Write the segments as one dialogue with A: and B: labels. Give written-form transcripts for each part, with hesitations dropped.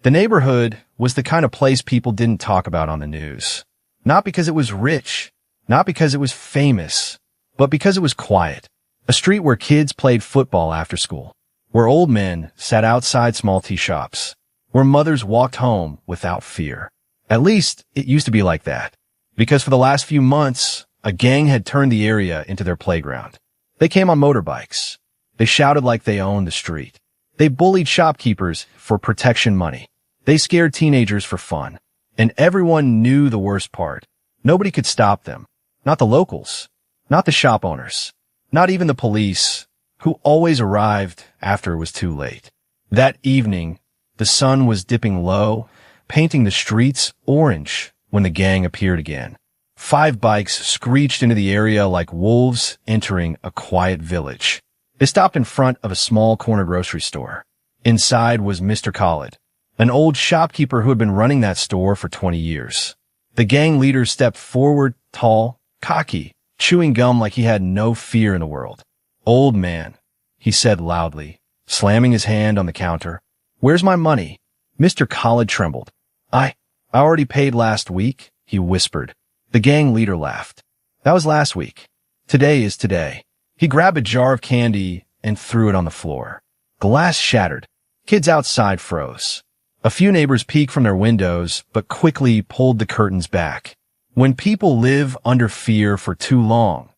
A: The neighborhood was the kind of place people didn't talk about on the news. Not because it was rich, not because it was famous, but because it was quiet. A street where kids played football after school, where old men sat outside small tea shops, where mothers walked home without fear. At least, it used to be like that. Because for the last few months, a gang had turned the area into their playground. They came on motorbikes. They shouted like they owned the street. They bullied shopkeepers for protection money. They scared teenagers for fun. And everyone knew the worst part. Nobody could stop them. Not the locals. Not the shop owners. Not even the police, who always arrived after it was too late. That evening, the sun was dipping low, painting the streets orange when the gang appeared again. 5 bikes screeched into the area like wolves entering a quiet village. They stopped in front of a small corner grocery store. Inside was Mr. Khalid, an old shopkeeper who had been running that store for 20 years. The gang leader stepped forward, tall, cocky, chewing gum like he had no fear in the world. "Old man," he said loudly, slamming his hand on the counter. "Where's my money?" Mr. Khalid trembled. I already paid last week," he whispered. The gang leader laughed. "That was last week. Today is today." He grabbed a jar of candy and threw it on the floor. Glass shattered. Kids outside froze. A few neighbors peeked from their windows, but quickly pulled the curtains back. When people live under fear for too long,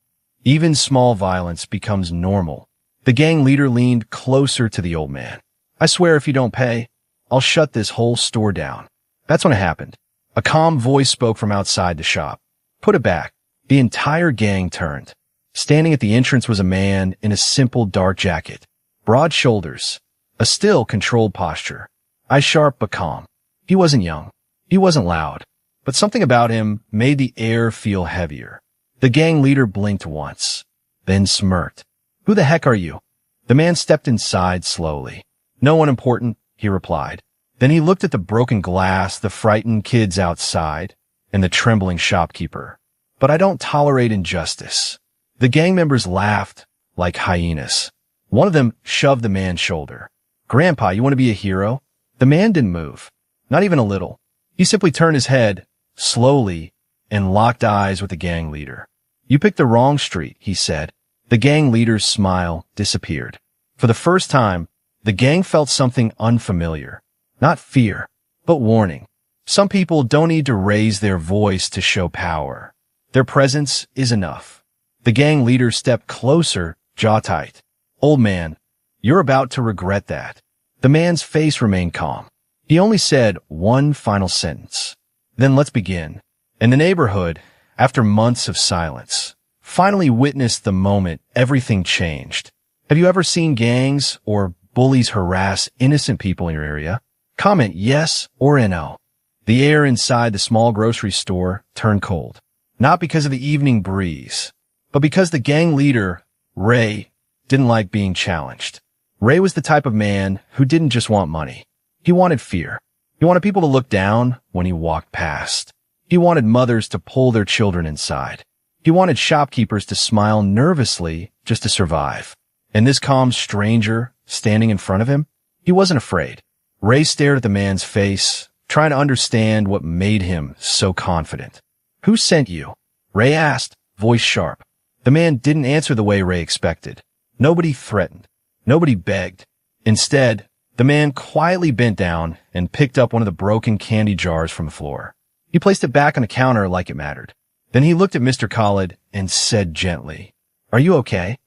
A: even small violence becomes normal. The gang leader leaned closer to the old man. "I swear if you don't pay, I'll shut this whole store down." That's when it happened. A calm voice spoke from outside the shop. "Put it back." The entire gang turned. Standing at the entrance was a man in a simple dark jacket, broad shoulders, a still, controlled posture. Eyes sharp but calm. He wasn't young. He wasn't loud. But something about him made the air feel heavier. The gang leader blinked once, then smirked. "Who the heck are you?" The man stepped inside slowly. "No one important," he replied. Then he looked at the broken glass, the frightened kids outside, and the trembling shopkeeper. "But I don't tolerate injustice." The gang members laughed like hyenas. One of them shoved the man's shoulder. "Grandpa, you want to be a hero?" The man didn't move, not even a little. He simply turned his head, slowly, and locked eyes with the gang leader. "You picked the wrong street," he said. The gang leader's smile disappeared. For the first time, the gang felt something unfamiliar. Not fear, but warning. Some people don't need to raise their voice to show power. Their presence is enough. The gang leader stepped closer, jaw tight. "Old man, you're about to regret that." The man's face remained calm. He only said one final sentence. "Then let's begin." And the neighborhood, after months of silence, finally witnessed the moment everything changed. Have you ever seen gangs or bullies harass innocent people in your area? Comment yes or no. The air inside the small grocery store turned cold. Not because of the evening breeze, but because the gang leader, Ray, didn't like being challenged. Ray was the type of man who didn't just want money. He wanted fear. He wanted people to look down when he walked past. He wanted mothers to pull their children inside. He wanted shopkeepers to smile nervously just to survive. And this calm stranger standing in front of him, he wasn't afraid. Ray stared at the man's face, trying to understand what made him so confident. "Who sent you?" Ray asked, voice sharp. The man didn't answer the way Ray expected. Nobody threatened. Nobody begged. Instead, the man quietly bent down and picked up one of the broken candy jars from the floor. He placed it back on the counter like it mattered. Then he looked at Mr. Khalid and said gently, "Are you okay?"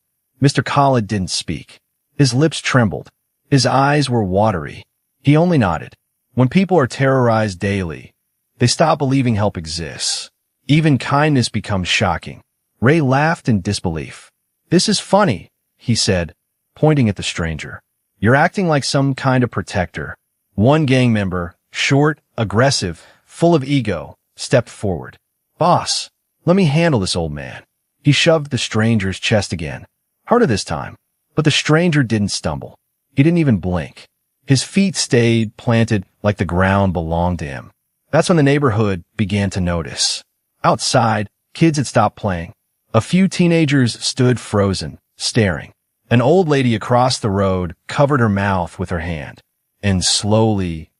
A: Mr. Khalid didn't speak. His lips trembled. His eyes were watery. He only nodded. When people are terrorized daily, they stop believing help exists. Even kindness becomes shocking. Ray laughed in disbelief. "This is funny," he said, pointing at the stranger. "You're acting like some kind of protector." One gang member, short, aggressive, full of ego, stepped forward. "Boss, let me handle this old man." He shoved the stranger's chest again, harder this time, but the stranger didn't stumble. He didn't even blink. His feet stayed planted like the ground belonged to him. That's when the neighborhood began to notice. Outside, kids had stopped playing. A few teenagers stood frozen, staring. An old lady across the road covered her mouth with her hand and slowly,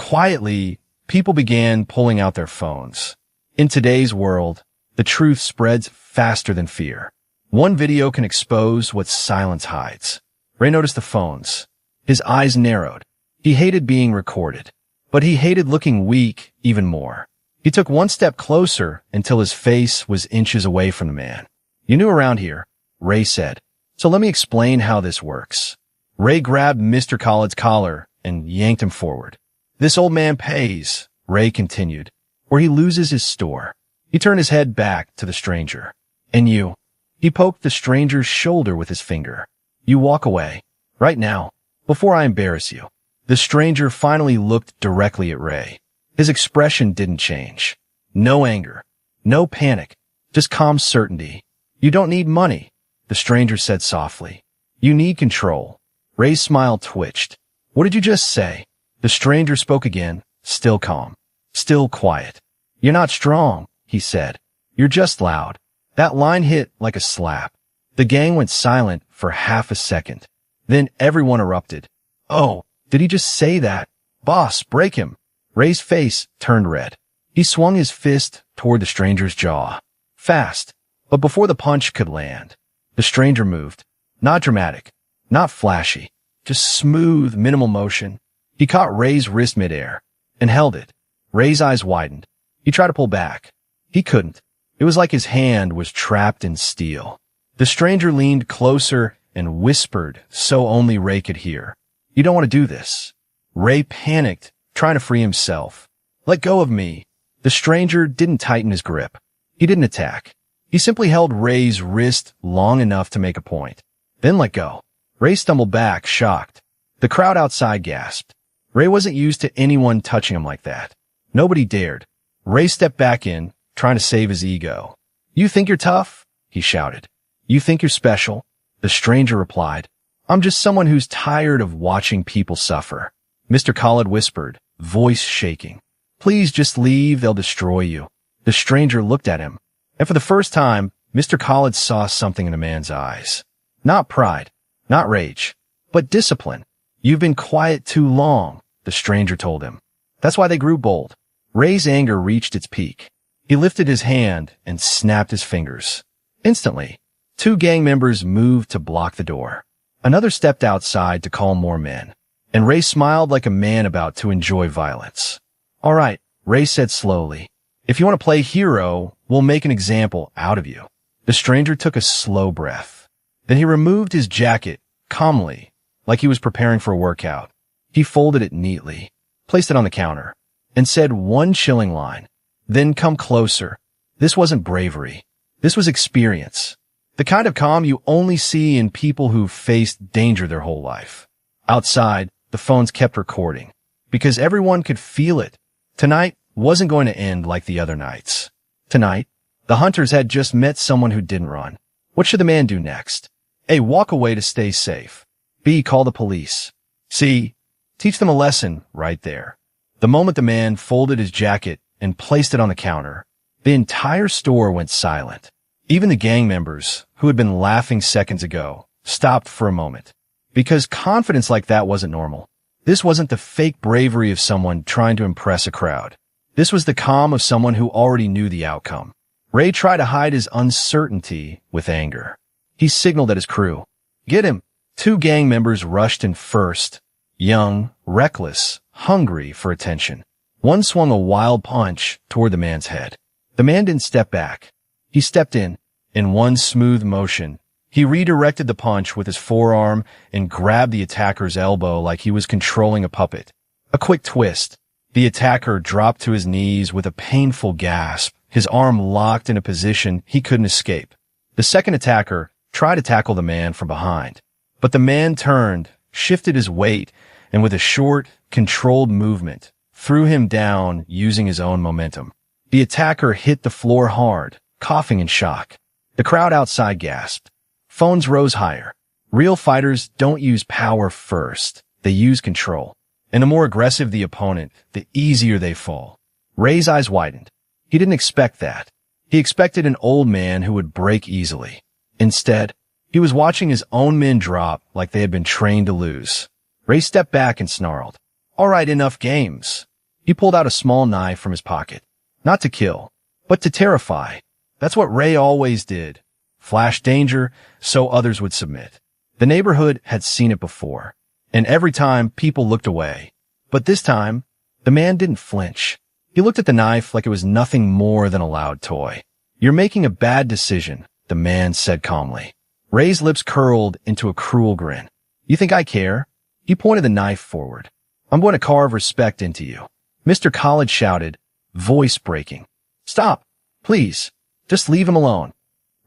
A: Quietly, people began pulling out their phones. In today's world, the truth spreads faster than fear. One video can expose what silence hides. Ray noticed the phones. His eyes narrowed. He hated being recorded, but he hated looking weak even more. He took one step closer until his face was inches away from the man. "You new around here," Ray said. "So let me explain how this works." Ray grabbed Mr. Khaled's collar and yanked him forward. "This old man pays," Ray continued, "or he loses his store." He turned his head back to the stranger. "And you?" He poked the stranger's shoulder with his finger. "You walk away. Right now. Before I embarrass you." The stranger finally looked directly at Ray. His expression didn't change. No anger. No panic. Just calm certainty. "You don't need money," the stranger said softly. "You need control." Ray's smile twitched. "What did you just say?" The stranger spoke again, still calm. Still quiet. "You're not strong," he said. "You're just loud." That line hit like a slap. The gang went silent for half a second. Then everyone erupted. "Oh, did he just say that? Boss, break him." Ray's face turned red. He swung his fist toward the stranger's jaw. Fast, but before the punch could land, the stranger moved. Not dramatic, not flashy, just smooth, minimal motion. He caught Ray's wrist midair and held it. Ray's eyes widened. He tried to pull back. He couldn't. It was like his hand was trapped in steel. The stranger leaned closer and whispered so only Ray could hear. "You don't want to do this." Ray panicked, trying to free himself. "Let go of me." The stranger didn't tighten his grip. He didn't attack. He simply held Ray's wrist long enough to make a point. Then let go. Ray stumbled back, shocked. The crowd outside gasped. Ray wasn't used to anyone touching him like that. Nobody dared. Ray stepped back in, trying to save his ego. "You think you're tough?" he shouted. "You think you're special?" The stranger replied. "I'm just someone who's tired of watching people suffer." Mr. Khaled whispered, voice shaking. "Please just leave, they'll destroy you." The stranger looked at him, and for the first time, Mr. Khaled saw something in the man's eyes. Not pride, not rage, but discipline. "You've been quiet too long," the stranger told him. That's why they grew bold. Ray's anger reached its peak. He lifted his hand and snapped his fingers. Instantly, 2 gang members moved to block the door. Another stepped outside to call more men, and Ray smiled like a man about to enjoy violence. "All right," Ray said slowly. "If you want to play hero, we'll make an example out of you." The stranger took a slow breath. Then he removed his jacket, calmly, like he was preparing for a workout. He folded it neatly, placed it on the counter, and said one chilling line. "Then come closer." This wasn't bravery. This was experience. The kind of calm you only see in people who've faced danger their whole life. Outside, the phones kept recording, because everyone could feel it. Tonight wasn't going to end like the other nights. Tonight, the hunters had just met someone who didn't run. What should the man do next? A, walk away to stay safe. B, call the police. C, teach them a lesson right there. The moment the man folded his jacket and placed it on the counter, the entire store went silent. Even the gang members, who had been laughing seconds ago, stopped for a moment. Because confidence like that wasn't normal. This wasn't the fake bravery of someone trying to impress a crowd. This was the calm of someone who already knew the outcome. Ray tried to hide his uncertainty with anger. He signaled at his crew. "Get him!" 2 gang members rushed in first. Young, reckless, hungry for attention. One swung a wild punch toward the man's head. The man didn't step back. He stepped in one smooth motion. He redirected the punch with his forearm and grabbed the attacker's elbow like he was controlling a puppet. A quick twist. The attacker dropped to his knees with a painful gasp, his arm locked in a position he couldn't escape. The second attacker tried to tackle the man from behind, but the man turned, shifted his weight, and with a short, controlled movement, threw him down using his own momentum. The attacker hit the floor hard, coughing in shock. The crowd outside gasped. Phones rose higher. Real fighters don't use power first. They use control. And the more aggressive the opponent, the easier they fall. Ray's eyes widened. He didn't expect that. He expected an old man who would break easily. Instead, he was watching his own men drop like they had been trained to lose. Ray stepped back and snarled. "All right, enough games." He pulled out a small knife from his pocket. Not to kill, but to terrify. That's what Ray always did. Flash danger so others would submit. The neighborhood had seen it before, and every time people looked away. But this time, the man didn't flinch. He looked at the knife like it was nothing more than a loud toy. "You're making a bad decision," the man said calmly. Ray's lips curled into a cruel grin. "You think I care?" He pointed the knife forward. "I'm going to carve respect into you." Mr. College shouted, voice breaking. "Stop, please. Just leave him alone."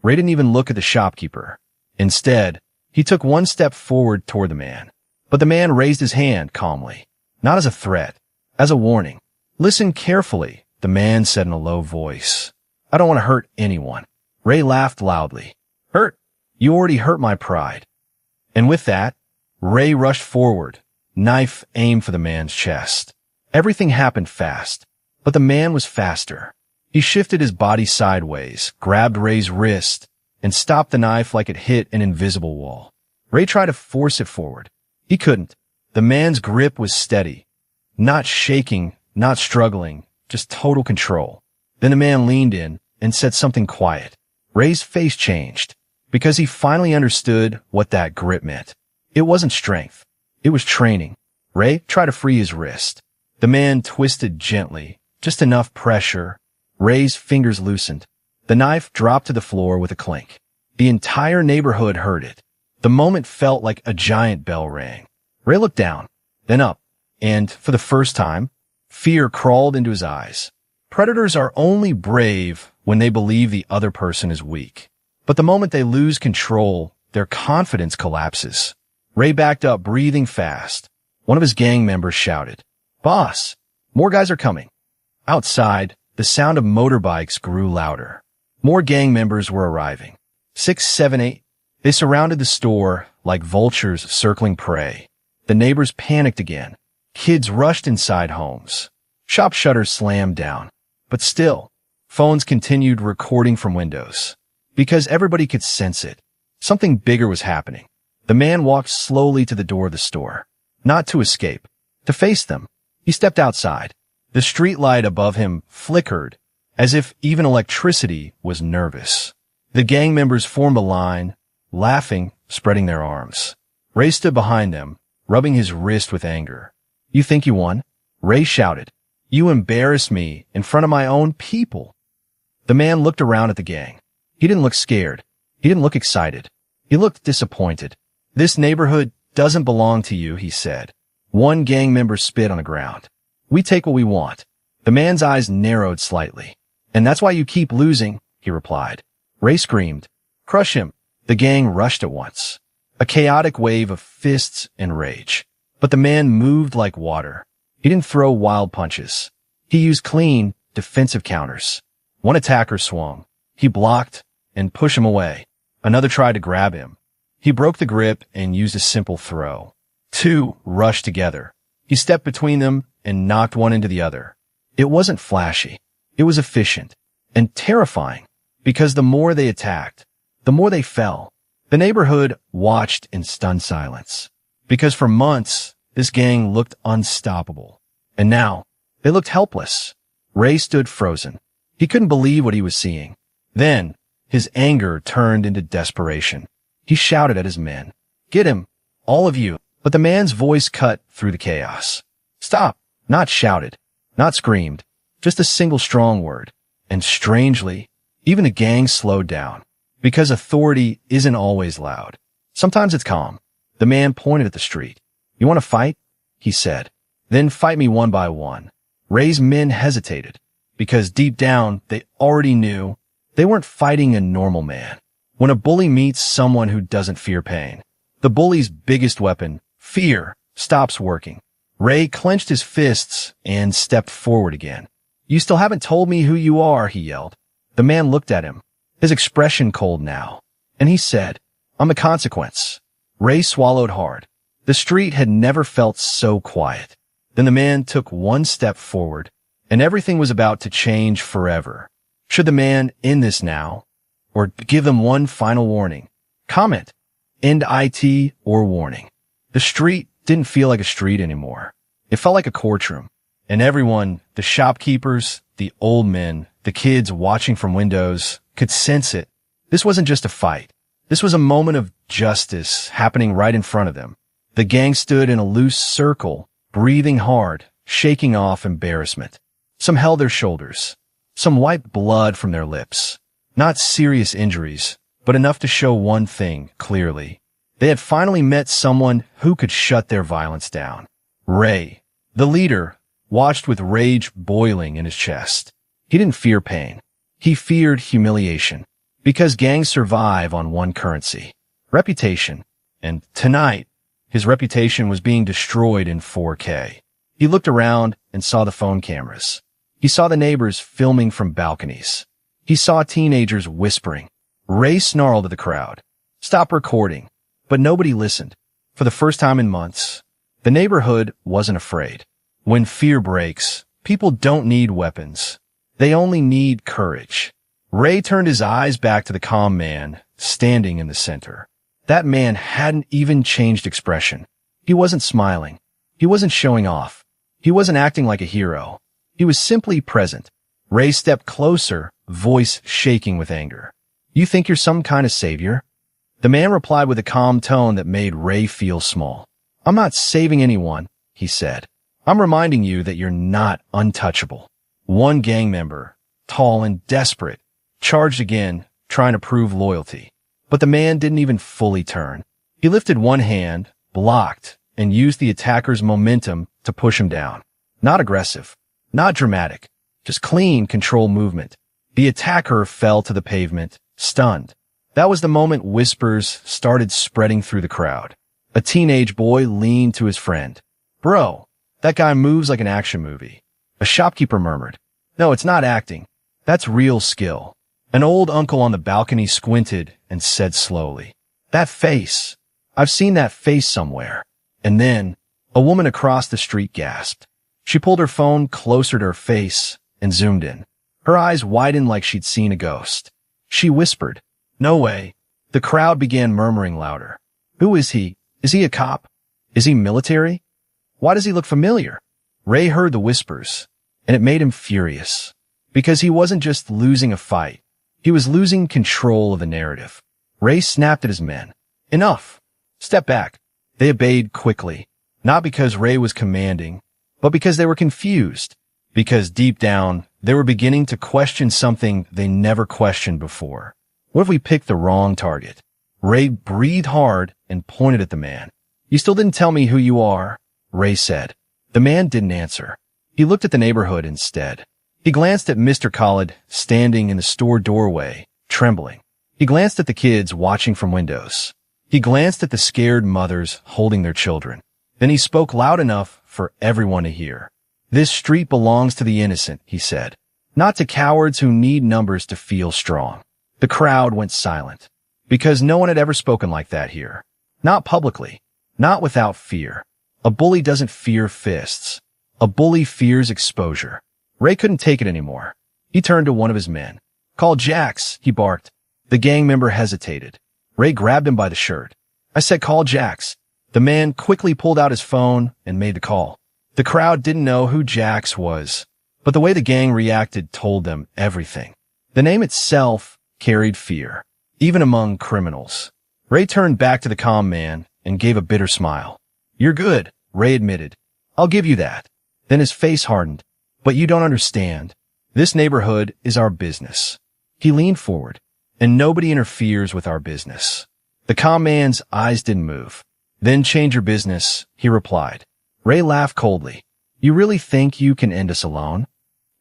A: Ray didn't even look at the shopkeeper. Instead, he took one step forward toward the man. But the man raised his hand calmly, not as a threat, as a warning. "Listen carefully," the man said in a low voice. "I don't want to hurt anyone." Ray laughed loudly. "Hurt? You already hurt my pride." And with that, Ray rushed forward, knife aimed for the man's chest. Everything happened fast, but the man was faster. He shifted his body sideways, grabbed Ray's wrist, and stopped the knife like it hit an invisible wall. Ray tried to force it forward. He couldn't. The man's grip was steady. Not shaking, not struggling, just total control. Then the man leaned in and said something quiet. Ray's face changed, because he finally understood what that grip meant. It wasn't strength. It was training. Ray tried to free his wrist. The man twisted gently, just enough pressure. Ray's fingers loosened. The knife dropped to the floor with a clink. The entire neighborhood heard it. The moment felt like a giant bell rang. Ray looked down, then up, and, for the first time, fear crawled into his eyes. Predators are only brave when they believe the other person is weak. But the moment they lose control, their confidence collapses. Ray backed up, breathing fast. One of his gang members shouted, "Boss, more guys are coming." Outside, the sound of motorbikes grew louder. More gang members were arriving. 6, 7, 8. They surrounded the store like vultures circling prey. The neighbors panicked again. Kids rushed inside homes. Shop shutters slammed down. But still, phones continued recording from windows. Because everybody could sense it. Something bigger was happening. The man walked slowly to the door of the store. Not to escape. To face them. He stepped outside. The street light above him flickered, as if even electricity was nervous. The gang members formed a line, laughing, spreading their arms. Ray stood behind them, rubbing his wrist with anger. "You think you won?" Ray shouted. "You embarrassed me in front of my own people." The man looked around at the gang. He didn't look scared. He didn't look excited. He looked disappointed. "This neighborhood doesn't belong to you," he said. One gang member spit on the ground. "We take what we want." The man's eyes narrowed slightly. "And that's why you keep losing," he replied. Ray screamed, "Crush him." The gang rushed at once. A chaotic wave of fists and rage. But the man moved like water. He didn't throw wild punches. He used clean, defensive counters. One attacker swung. He blocked and pushed him away. Another tried to grab him. He broke the grip and used a simple throw. Two rushed together. He stepped between them and knocked one into the other. It wasn't flashy. It was efficient and terrifying, because the more they attacked, the more they fell. The neighborhood watched in stunned silence, because for months, this gang looked unstoppable. And now, they looked helpless. Ray stood frozen. He couldn't believe what he was seeing. Then, his anger turned into desperation. He shouted at his men, "Get him, all of you." But the man's voice cut through the chaos. "Stop." Not shouted, not screamed, just a single strong word. And strangely, even the gang slowed down, because authority isn't always loud. Sometimes it's calm. The man pointed at the street. "You want to fight?" he said. "Then fight me one by one." Ray's men hesitated, because deep down they already knew they weren't fighting a normal man. When a bully meets someone who doesn't fear pain, the bully's biggest weapon, fear, stops working. Ray clenched his fists and stepped forward again. "You still haven't told me who you are," he yelled. The man looked at him, his expression cold now, and he said, "I'm a consequence." Ray swallowed hard. The street had never felt so quiet. Then the man took one step forward, and everything was about to change forever. Should the man end this now, or give them one final warning? Comment, end IT, or warning. The street didn't feel like a street anymore. It felt like a courtroom. And everyone, the shopkeepers, the old men, the kids watching from windows, could sense it. This wasn't just a fight. This was a moment of justice happening right in front of them. The gang stood in a loose circle, breathing hard, shaking off embarrassment. Some held their shoulders. Some wiped blood from their lips. Not serious injuries, but enough to show one thing clearly. They had finally met someone who could shut their violence down. Ray, the leader, watched with rage boiling in his chest. He didn't fear pain. He feared humiliation. Because gangs survive on one currency, reputation. And tonight, his reputation was being destroyed in 4K. He looked around and saw the phone cameras. He saw the neighbors filming from balconies. He saw teenagers whispering. Ray snarled at the crowd. Stop recording. But nobody listened. For the first time in months, the neighborhood wasn't afraid. When fear breaks, people don't need weapons. They only need courage. Ray turned his eyes back to the calm man standing in the center. That man hadn't even changed expression. He wasn't smiling. He wasn't showing off. He wasn't acting like a hero. He was simply present. Ray stepped closer, voice shaking with anger. You think you're some kind of savior? The man replied with a calm tone that made Ray feel small. I'm not saving anyone, he said. I'm reminding you that you're not untouchable. One gang member, tall and desperate, charged again, trying to prove loyalty. But the man didn't even fully turn. He lifted one hand, blocked, and used the attacker's momentum to push him down. Not aggressive, not dramatic, just clean, controlled movement. The attacker fell to the pavement, stunned. That was the moment whispers started spreading through the crowd. A teenage boy leaned to his friend. Bro, that guy moves like an action movie. A shopkeeper murmured. No, it's not acting. That's real skill. An old uncle on the balcony squinted and said slowly, that face. I've seen that face somewhere. And then, a woman across the street gasped. She pulled her phone closer to her face and zoomed in. Her eyes widened like she'd seen a ghost. She whispered, no way. The crowd began murmuring louder. Who is he? Is he a cop? Is he military? Why does he look familiar? Ray heard the whispers, and it made him furious. Because he wasn't just losing a fight. He was losing control of the narrative. Ray snapped at his men. Enough. Step back. They obeyed quickly. Not because Ray was commanding, but because they were confused. Because deep down, they were beginning to question something they never questioned before. What if we picked the wrong target? Ray breathed hard and pointed at the man. You still didn't tell me who you are, Ray said. The man didn't answer. He looked at the neighborhood instead. He glanced at Mr. Khalid standing in the store doorway, trembling. He glanced at the kids watching from windows. He glanced at the scared mothers holding their children. Then he spoke loud enough for everyone to hear. This street belongs to the innocent, he said. Not to cowards who need numbers to feel strong. The crowd went silent. Because no one had ever spoken like that here. Not publicly. Not without fear. A bully doesn't fear fists. A bully fears exposure. Ray couldn't take it anymore. He turned to one of his men. Call Jax, he barked. The gang member hesitated. Ray grabbed him by the shirt. I said call Jax. The man quickly pulled out his phone and made the call. The crowd didn't know who Jax was, but the way the gang reacted told them everything. The name itself carried fear, even among criminals. Ray turned back to the calm man and gave a bitter smile. You're good, Ray admitted. I'll give you that. Then his face hardened. But you don't understand. This neighborhood is our business. He leaned forward, and nobody interferes with our business. The calm man's eyes didn't move. Then change your business, he replied. Ray laughed coldly. You really think you can end us alone?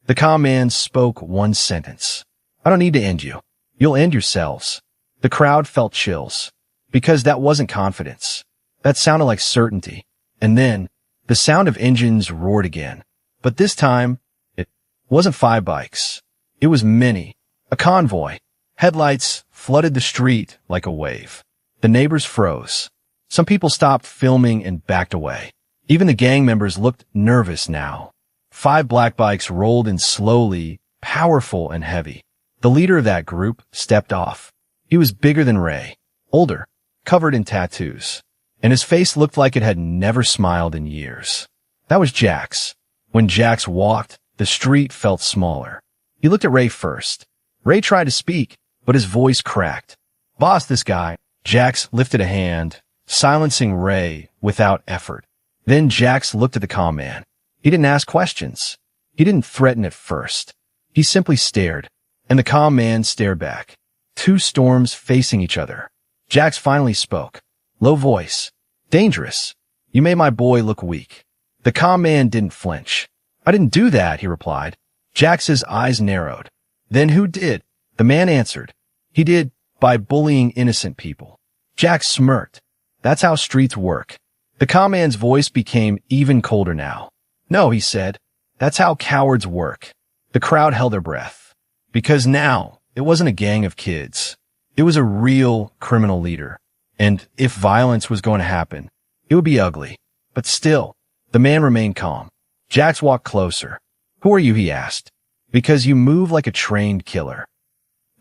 A: The calm man spoke one sentence. I don't need to end you. You'll end yourselves. The crowd felt chills. Because that wasn't confidence. That sounded like certainty. And then, the sound of engines roared again. But this time, it wasn't 5 bikes. It was many. A convoy. Headlights flooded the street like a wave. The neighbors froze. Some people stopped filming and backed away. Even the gang members looked nervous now. 5 black bikes rolled in slowly, powerful and heavy. The leader of that group stepped off. He was bigger than Ray, older, covered in tattoos, and his face looked like it had never smiled in years. That was Jax. When Jax walked, the street felt smaller. He looked at Ray first. Ray tried to speak, but his voice cracked. "Boss, this guy." Jax lifted a hand, silencing Ray without effort. Then Jax looked at the calm man. He didn't ask questions. He didn't threaten at first. He simply stared, and the calm man stared back. Two storms facing each other. Jax finally spoke. Low voice. "Dangerous. You made my boy look weak." The calm man didn't flinch. "I didn't do that," he replied. Jax's eyes narrowed. "Then who did?" The man answered. "He did, by bullying innocent people." Jax smirked. "That's how streets work." The calm man's voice became even colder now. "No," he said. "That's how cowards work." The crowd held their breath. Because now, it wasn't a gang of kids. It was a real criminal leader. And if violence was going to happen, it would be ugly. But still, the man remained calm. Jax walked closer. "Who are you?" he asked. "Because you move like a trained killer."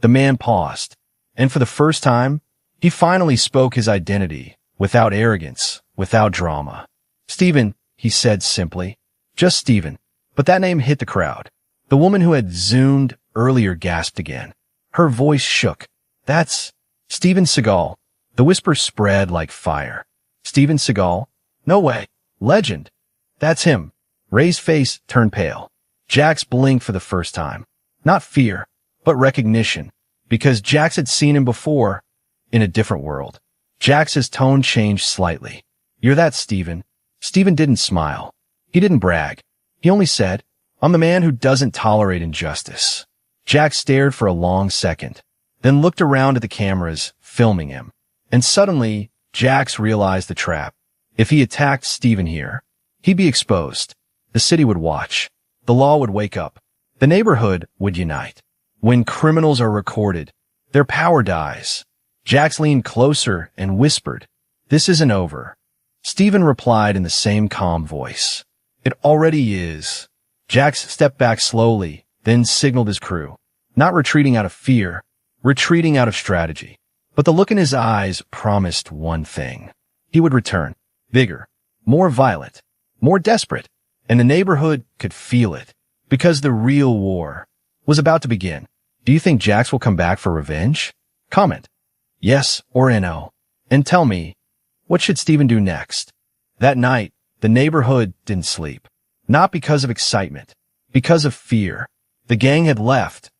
A: The man paused. And for the first time, he finally spoke his identity, without arrogance, without drama. "Steven," he said simply. Just Steven. But that name hit the crowd. The woman who had zoomed earlier gasped again. Her voice shook. "That's Steven Seagal." The whisper spread like fire. "Steven Seagal? No way. Legend." "That's him." Ray's face turned pale. Jax blinked for the first time. Not fear, but recognition. Because Jax had seen him before, in a different world. Jax's tone changed slightly. "You're that Steven." Steven didn't smile. He didn't brag. He only said, "I'm the man who doesn't tolerate injustice." Jax stared for a long second, then looked around at the cameras, filming him. And suddenly, Jax realized the trap. If he attacked Steven here, he'd be exposed. The city would watch. The law would wake up. The neighborhood would unite. When criminals are recorded, their power dies. Jax leaned closer and whispered, "This isn't over." Steven replied in the same calm voice. "It already is." Jax stepped back slowly, then signaled his crew. Not retreating out of fear, retreating out of strategy. But the look in his eyes promised one thing. He would return. Bigger, more violent, more desperate. And the neighborhood could feel it. Because the real war was about to begin. Do you think Jax will come back for revenge? Comment yes or no. And tell me, what should Steven do next? That night, the neighborhood didn't sleep. Not because of excitement, because of fear. The gang had left,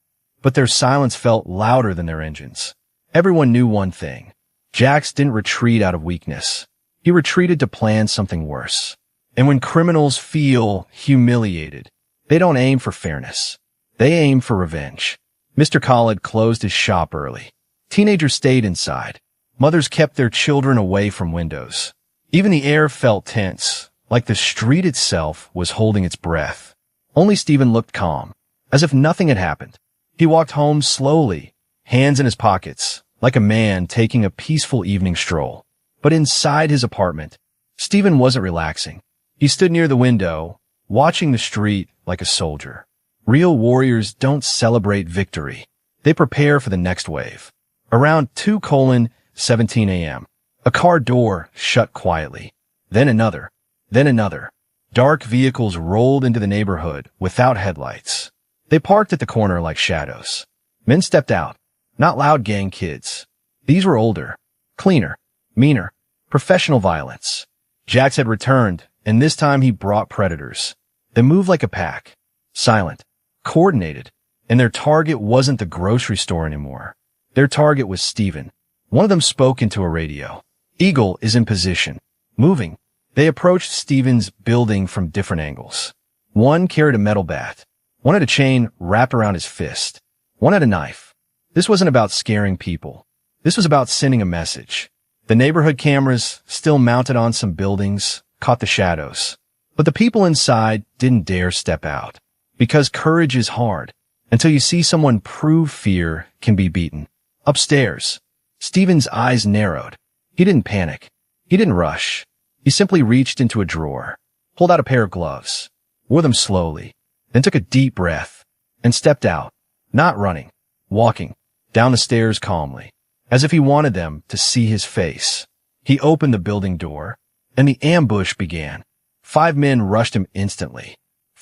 A: but their silence felt louder than their engines. Everyone knew one thing. Jax didn't retreat out of weakness. He retreated to plan something worse. And when criminals feel humiliated, they don't aim for fairness. They aim for revenge. Mr. Khalid closed his shop early. Teenagers stayed inside. Mothers kept their children away from windows. Even the air felt tense, like the street itself was holding its breath. Only Steven looked calm, as if nothing had happened. He walked home slowly, hands in his pockets, like a man taking a peaceful evening stroll. But inside his apartment, Steven wasn't relaxing. He stood near the window, watching the street like a soldier. Real warriors don't celebrate victory. They prepare for the next wave. Around 2:17 a.m., a car door shut quietly. Then another. Then another. Dark vehicles rolled into the neighborhood without headlights. They parked at the corner like shadows. Men stepped out. Not loud gang kids. These were older, cleaner, meaner, professional violence. Jax had returned, and this time he brought predators. They moved like a pack. Silent. Coordinated. And their target wasn't the grocery store anymore. Their target was Steven. One of them spoke into a radio. Eagle is in position. Moving. They approached Steven's building from different angles. One carried a metal bat. One had a chain wrapped around his fist. One had a knife. This wasn't about scaring people. This was about sending a message. The neighborhood cameras, still mounted on some buildings, caught the shadows. But the people inside didn't dare step out. Because courage is hard, until you see someone prove fear can be beaten. Upstairs, Steven's eyes narrowed. He didn't panic. He didn't rush. He simply reached into a drawer, pulled out a pair of gloves, wore them slowly, then took a deep breath, and stepped out, not running, walking, down the stairs calmly, as if he wanted them to see his face. He opened the building door, and the ambush began. 5 men rushed him instantly.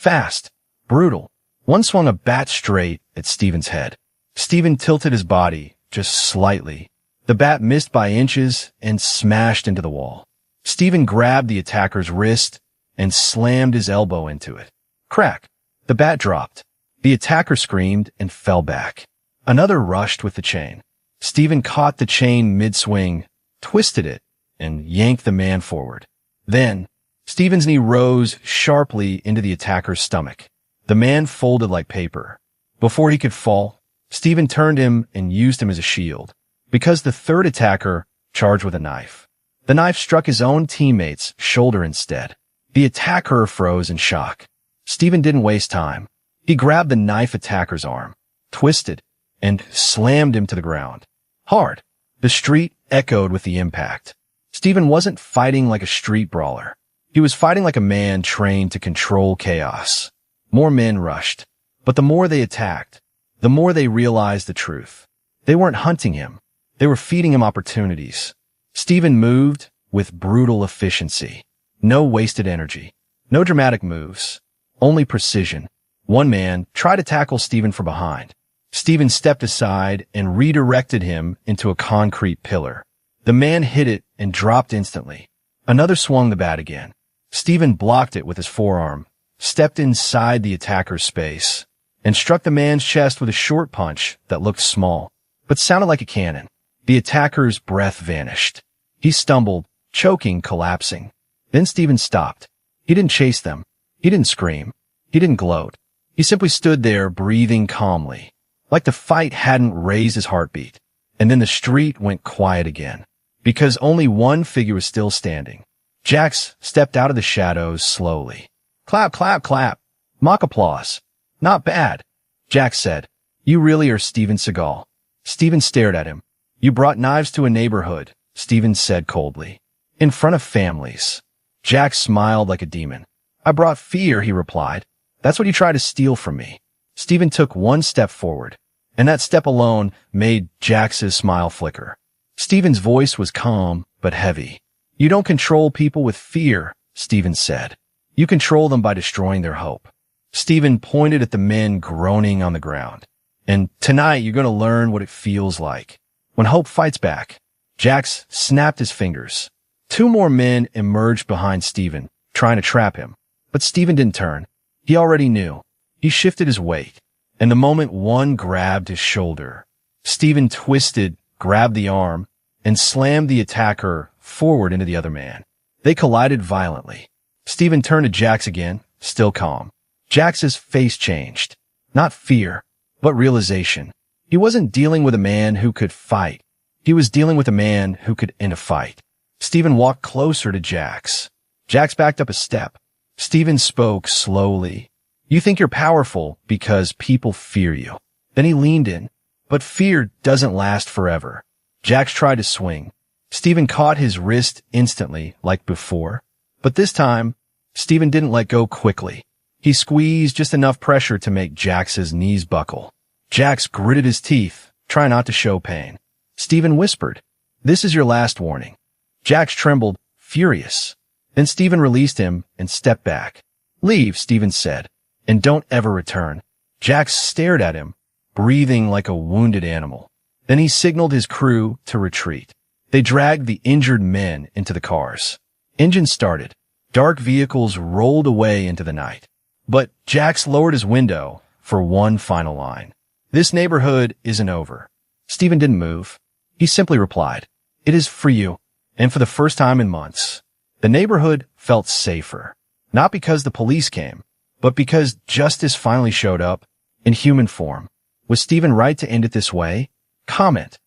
A: Fast. Brutal. One swung a bat straight at Stephen's head. Stephen tilted his body just slightly. The bat missed by inches and smashed into the wall. Stephen grabbed the attacker's wrist and slammed his elbow into it. Crack. The bat dropped. The attacker screamed and fell back. Another rushed with the chain. Stephen caught the chain mid-swing, twisted it, and yanked the man forward. Then, Stephen's knee rose sharply into the attacker's stomach. The man folded like paper. Before he could fall, Stephen turned him and used him as a shield, because the third attacker charged with a knife. The knife struck his own teammate's shoulder instead. The attacker froze in shock. Stephen didn't waste time. He grabbed the knife attacker's arm, twisted, and slammed him to the ground. Hard. The street echoed with the impact. Stephen wasn't fighting like a street brawler. He was fighting like a man trained to control chaos. More men rushed, but the more they attacked, the more they realized the truth. They weren't hunting him. They were feeding him opportunities. Stephen moved with brutal efficiency. No wasted energy. No dramatic moves. Only precision. One man tried to tackle Stephen from behind. Stephen stepped aside and redirected him into a concrete pillar. The man hit it and dropped instantly. Another swung the bat again. Stephen blocked it with his forearm, stepped inside the attacker's space, and struck the man's chest with a short punch that looked small, but sounded like a cannon. The attacker's breath vanished. He stumbled, choking, collapsing. Then Stephen stopped. He didn't chase them. He didn't scream. He didn't gloat. He simply stood there breathing calmly, like the fight hadn't raised his heartbeat. And then the street went quiet again, because only one figure was still standing. Jax stepped out of the shadows slowly. Clap, clap, clap. Mock applause. Not bad. Jax said, "You really are Steven Seagal." Stephen stared at him. "You brought knives to a neighborhood," Stephen said coldly. "In front of families." Jax smiled like a demon. "I brought fear," he replied. "That's what you tried to steal from me." Stephen took one step forward, and that step alone made Jax's smile flicker. Stephen's voice was calm but heavy. "You don't control people with fear," Stephen said. "You control them by destroying their hope." Stephen pointed at the men groaning on the ground. "And tonight you're going to learn what it feels like when hope fights back." Jax snapped his fingers. Two more men emerged behind Stephen, trying to trap him. But Stephen didn't turn. He already knew. He shifted his weight. And the moment one grabbed his shoulder, Stephen twisted, grabbed the arm, and slammed the attacker forward into the other man. They collided violently. Stephen turned to Jax again, still calm. Jax's face changed. Not fear, but realization. He wasn't dealing with a man who could fight. He was dealing with a man who could end a fight. Stephen walked closer to Jax. Jax backed up a step. Stephen spoke slowly. "You think you're powerful because people fear you." Then he leaned in. "But fear doesn't last forever." Jax tried to swing. Stephen caught his wrist instantly, like before. But this time, Stephen didn't let go quickly. He squeezed just enough pressure to make Jax's knees buckle. Jax gritted his teeth, trying not to show pain. Stephen whispered, "This is your last warning." Jax trembled, furious. Then Stephen released him and stepped back. "Leave," Stephen said, "and don't ever return." Jax stared at him, breathing like a wounded animal. Then he signaled his crew to retreat. They dragged the injured men into the cars. Engines started. Dark vehicles rolled away into the night. But Jax lowered his window for one final line. "This neighborhood isn't over." Stephen didn't move. He simply replied, "It is for you." And for the first time in months, the neighborhood felt safer. Not because the police came, but because justice finally showed up in human form. Was Stephen right to end it this way? Comment.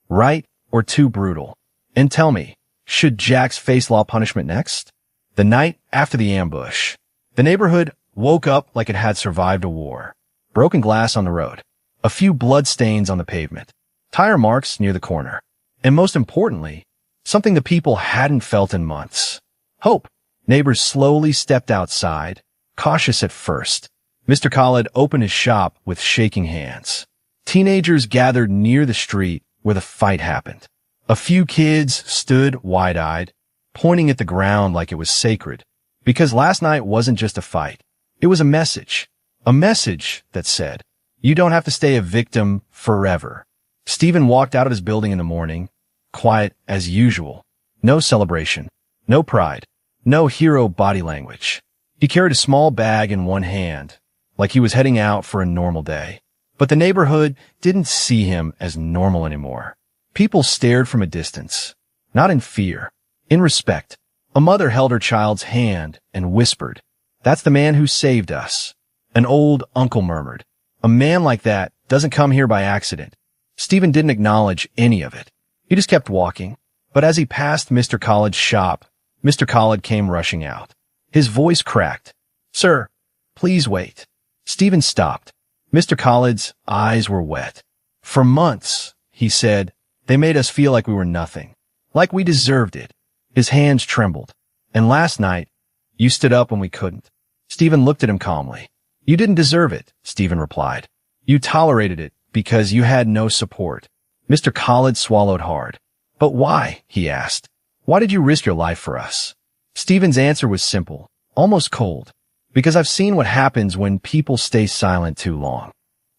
A: Right or too brutal? And tell me, should Jax face law punishment next? The night after the ambush, the neighborhood woke up like it had survived a war. Broken glass on the road. A few blood stains on the pavement. Tire marks near the corner. And most importantly, something the people hadn't felt in months. Hope. Neighbors slowly stepped outside, cautious at first. Mr. Khalid opened his shop with shaking hands. Teenagers gathered near the street where the fight happened. A few kids stood wide-eyed, pointing at the ground like it was sacred. Because last night wasn't just a fight. It was a message that said, "You don't have to stay a victim forever." Stephen walked out of his building in the morning, quiet as usual. No celebration, no pride, no hero body language. He carried a small bag in one hand, like he was heading out for a normal day. But the neighborhood didn't see him as normal anymore. People stared from a distance, not in fear, in respect. A mother held her child's hand and whispered, "That's the man who saved us." An old uncle murmured, "A man like that doesn't come here by accident." Stephen didn't acknowledge any of it. He just kept walking. But as he passed Mr. Collett's shop, Mr. Collett came rushing out. His voice cracked. "Sir, please wait." Stephen stopped. Mr. Collett's eyes were wet. "For months," he said, "they made us feel like we were nothing, like we deserved it." His hands trembled. "And last night, you stood up when we couldn't." Stephen looked at him calmly. "You didn't deserve it," Stephen replied. "You tolerated it because you had no support." Mr. Collett swallowed hard. "But why?" he asked. "Why did you risk your life for us?" Stephen's answer was simple, almost cold. "Because I've seen what happens when people stay silent too long.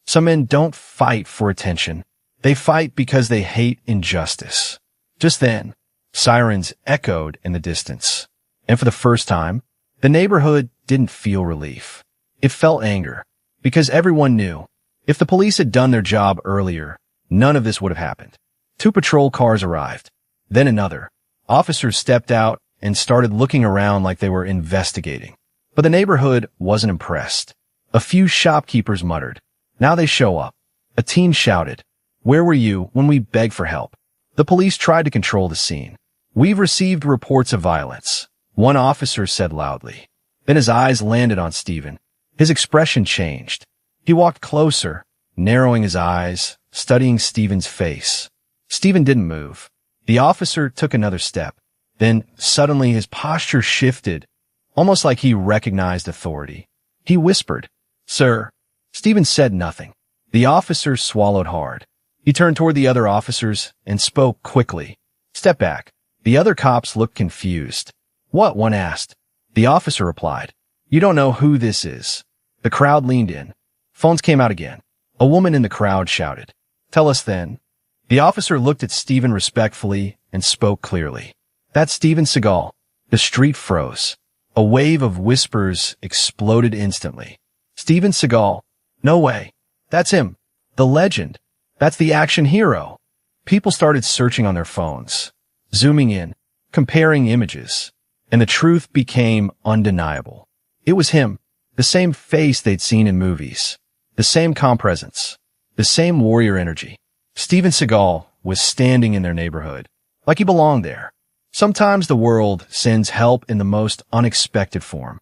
A: Some men don't fight for attention. They fight because they hate injustice." Just then, sirens echoed in the distance. And for the first time, the neighborhood didn't feel relief. It felt anger. Because everyone knew, if the police had done their job earlier, none of this would have happened. 2 patrol cars arrived. Then another. Officers stepped out and started looking around like they were investigating. But the neighborhood wasn't impressed. A few shopkeepers muttered, "Now they show up." A teen shouted, "Where were you when we begged for help?" The police tried to control the scene. "We've received reports of violence," one officer said loudly. Then his eyes landed on Stephen. His expression changed. He walked closer, narrowing his eyes, studying Stephen's face. Stephen didn't move. The officer took another step. Then suddenly his posture shifted, almost like he recognized authority. He whispered, "Sir." Stephen said nothing. The officer swallowed hard. He turned toward the other officers and spoke quickly. "Step back." The other cops looked confused. "What?" one asked. The officer replied, "You don't know who this is." The crowd leaned in. Phones came out again. A woman in the crowd shouted, "Tell us then." The officer looked at Stephen respectfully and spoke clearly. "That's Steven Seagal." The street froze. A wave of whispers exploded instantly. "Steven Seagal. No way. That's him. The legend. That's the action hero." People started searching on their phones, zooming in, comparing images, and the truth became undeniable. It was him, the same face they'd seen in movies, the same calm presence, the same warrior energy. Steven Seagal was standing in their neighborhood, like he belonged there. Sometimes the world sends help in the most unexpected form.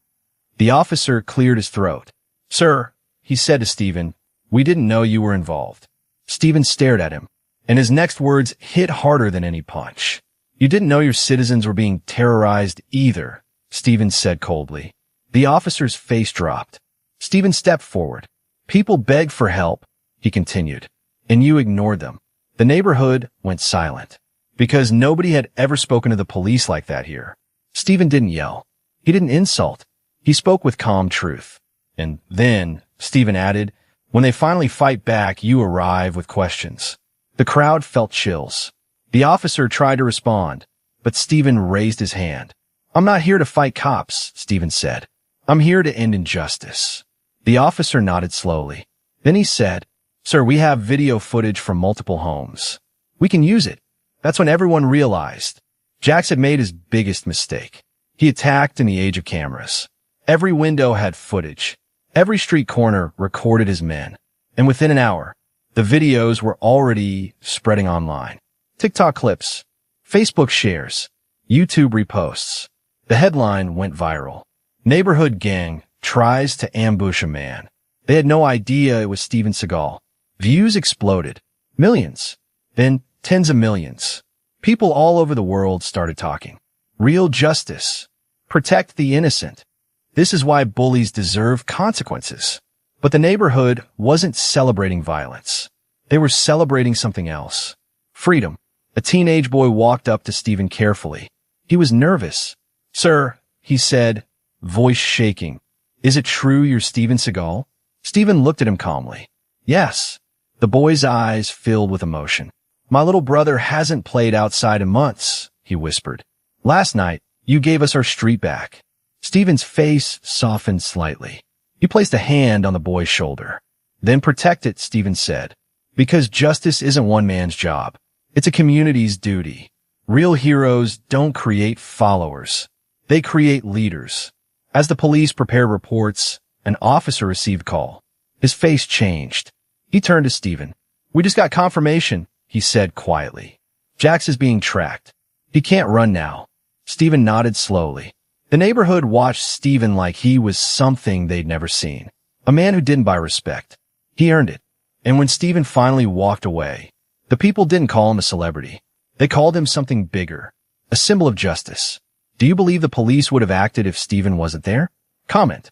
A: The officer cleared his throat. "Sir," he said to Stephen, "we didn't know you were involved." Stephen stared at him, and his next words hit harder than any punch. "You didn't know your citizens were being terrorized either," Stephen said coldly. The officer's face dropped. Stephen stepped forward. "People begged for help," he continued, "and you ignored them." The neighborhood went silent, because nobody had ever spoken to the police like that here. Stephen didn't yell. He didn't insult. He spoke with calm truth. "And then," Stephen added, "when they finally fight back, you arrive with questions." The crowd felt chills. The officer tried to respond, but Stephen raised his hand. "I'm not here to fight cops," Stephen said. "I'm here to end injustice." The officer nodded slowly. Then he said, "Sir, we have video footage from multiple homes. We can use it." That's when everyone realized Jax had made his biggest mistake. He attacked in the age of cameras. Every window had footage. Every street corner recorded his men. And within an hour, the videos were already spreading online. TikTok clips, Facebook shares, YouTube reposts. The headline went viral. "Neighborhood gang tries to ambush a man." They had no idea it was Steven Seagal. Views exploded. Millions. Then tens of millions. People all over the world started talking. Real justice. Protect the innocent. This is why bullies deserve consequences. But the neighborhood wasn't celebrating violence. They were celebrating something else. Freedom. A teenage boy walked up to Stephen carefully. He was nervous. "Sir," he said, voice shaking, Is it true you're Steven Seagal? Steven looked at him calmly. Yes. The boy's eyes filled with emotion. My little brother hasn't played outside in months, he whispered. Last night, you gave us our street back. Steven's face softened slightly. He placed a hand on the boy's shoulder. Then protect it, Steven said. Because justice isn't one man's job. It's a community's duty. Real heroes don't create followers. They create leaders. As the police prepared reports, an officer received call. His face changed. He turned to Steven. We just got confirmation, he said quietly. Jax is being tracked. He can't run now. Steven nodded slowly. The neighborhood watched Steven like he was something they'd never seen. A man who didn't buy respect. He earned it. And when Steven finally walked away, the people didn't call him a celebrity. They called him something bigger. A symbol of justice. Do you believe the police would have acted if Steven wasn't there? Comment.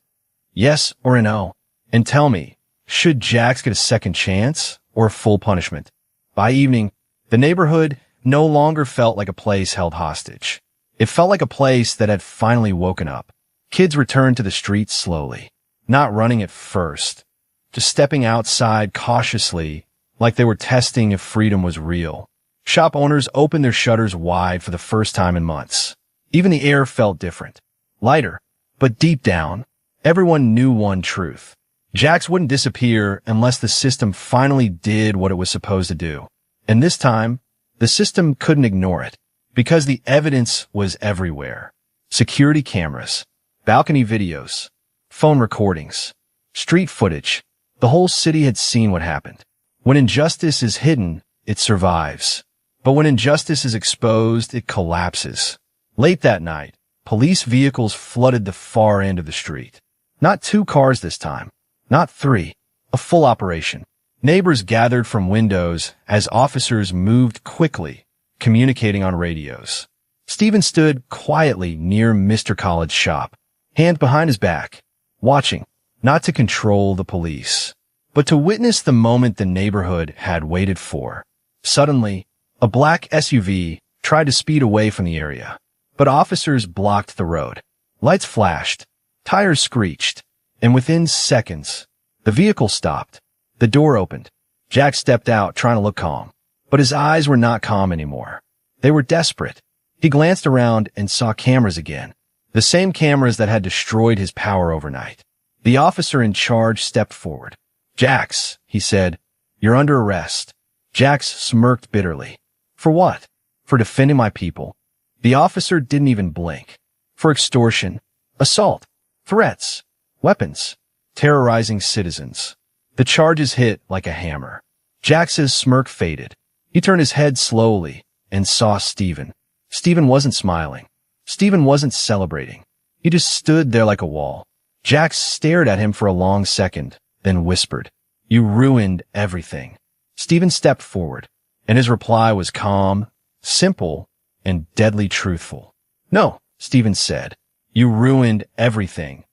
A: Yes or a no. And tell me, should Jax get a second chance or a full punishment? By evening, the neighborhood no longer felt like a place held hostage. It felt like a place that had finally woken up. Kids returned to the streets slowly, not running at first, just stepping outside cautiously like they were testing if freedom was real. Shop owners opened their shutters wide for the first time in months. Even the air felt different, lighter, but deep down, everyone knew one truth. Jax wouldn't disappear unless the system finally did what it was supposed to do. And this time, the system couldn't ignore it. Because the evidence was everywhere. Security cameras, balcony videos, phone recordings, street footage. The whole city had seen what happened. When injustice is hidden, it survives. But when injustice is exposed, it collapses. Late that night, police vehicles flooded the far end of the street. Not 2 cars this time. Not 3. A full operation. Neighbors gathered from windows as officers moved quickly, communicating on radios. Steven stood quietly near Mr. Khaled's shop, hand behind his back, watching, not to control the police, but to witness the moment the neighborhood had waited for. Suddenly, a black SUV tried to speed away from the area, but officers blocked the road. Lights flashed, tires screeched, and within seconds, the vehicle stopped. The door opened. Jax stepped out, trying to look calm. But his eyes were not calm anymore. They were desperate. He glanced around and saw cameras again. The same cameras that had destroyed his power overnight. The officer in charge stepped forward. Jax, he said, you're under arrest. Jax smirked bitterly. For what? For defending my people. The officer didn't even blink. For extortion, assault, threats, weapons, terrorizing citizens. The charges hit like a hammer. Jax's smirk faded. He turned his head slowly and saw Steven. Steven wasn't smiling. Steven wasn't celebrating. He just stood there like a wall. Jax stared at him for a long second, then whispered, You ruined everything. Steven stepped forward, and his reply was calm, simple, and deadly truthful. No, Steven said. You ruined everything.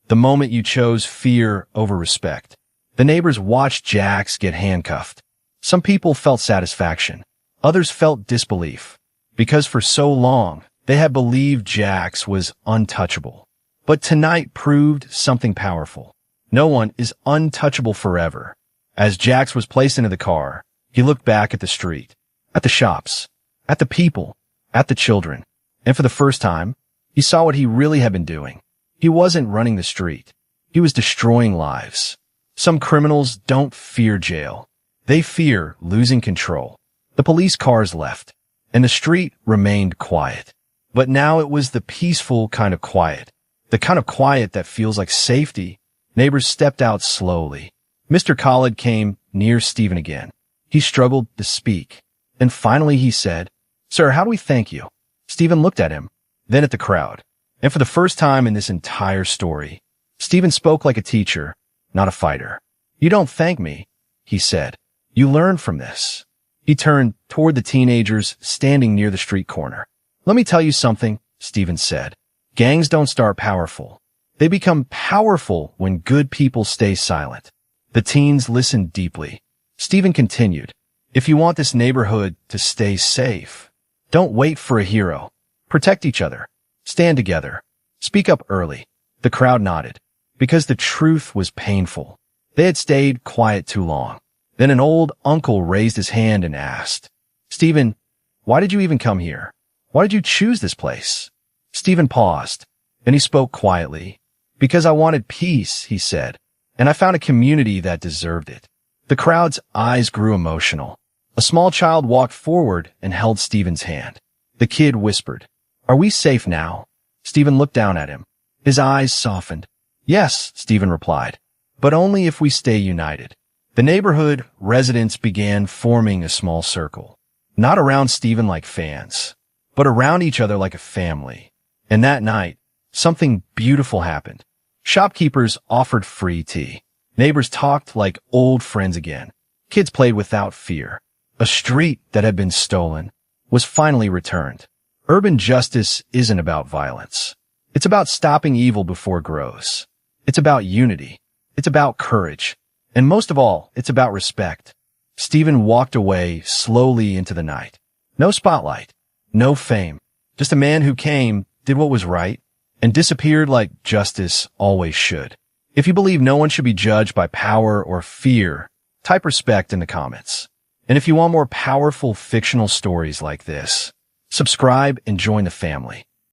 A: The moment you chose fear over respect. The neighbors watched Jax get handcuffed. Some people felt satisfaction. Others felt disbelief. Because for so long, they had believed Jax was untouchable. But tonight proved something powerful. No one is untouchable forever. As Jax was placed into the car, he looked back at the street, at the shops, at the people, at the children. And for the first time, he saw what he really had been doing. He wasn't running the street. He was destroying lives. Some criminals don't fear jail. They fear losing control. The police cars left, and the street remained quiet. But now it was the peaceful kind of quiet. The kind of quiet that feels like safety. Neighbors stepped out slowly. Mr. Khaled came near Steven again. He struggled to speak. And finally he said, Sir, how do we thank you? Steven looked at him, then at the crowd. And for the first time in this entire story, Steven spoke like a teacher, not a fighter. You don't thank me, he said. You learn from this. He turned toward the teenagers standing near the street corner. Let me tell you something, Steven said. Gangs don't start powerful. They become powerful when good people stay silent. The teens listened deeply. Steven continued, If you want this neighborhood to stay safe, don't wait for a hero. Protect each other. Stand together. Speak up early. The crowd nodded. because the truth was painful. They had stayed quiet too long. Then an old uncle raised his hand and asked, "Stephen, why did you even come here? Why did you choose this place?" Stephen paused. Then he spoke quietly. "Because I wanted peace," he said, "and I found a community that deserved it." The crowd's eyes grew emotional. A small child walked forward and held Stephen's hand. The kid whispered, "Are we safe now?" Stephen looked down at him. His eyes softened. "Yes," Stephen replied, "but only if we stay united." The neighborhood residents began forming a small circle, not around Stephen like fans, but around each other like a family. And that night, something beautiful happened. Shopkeepers offered free tea. Neighbors talked like old friends again. Kids played without fear. A street that had been stolen was finally returned. Urban justice isn't about violence. It's about stopping evil before it grows. It's about unity. It's about courage. And most of all, it's about respect. Stephen walked away slowly into the night. No spotlight, no fame. Just a man who came, did what was right, and disappeared like justice always should. If you believe no one should be judged by power or fear, type respect in the comments. And if you want more powerful fictional stories like this, subscribe and join the family.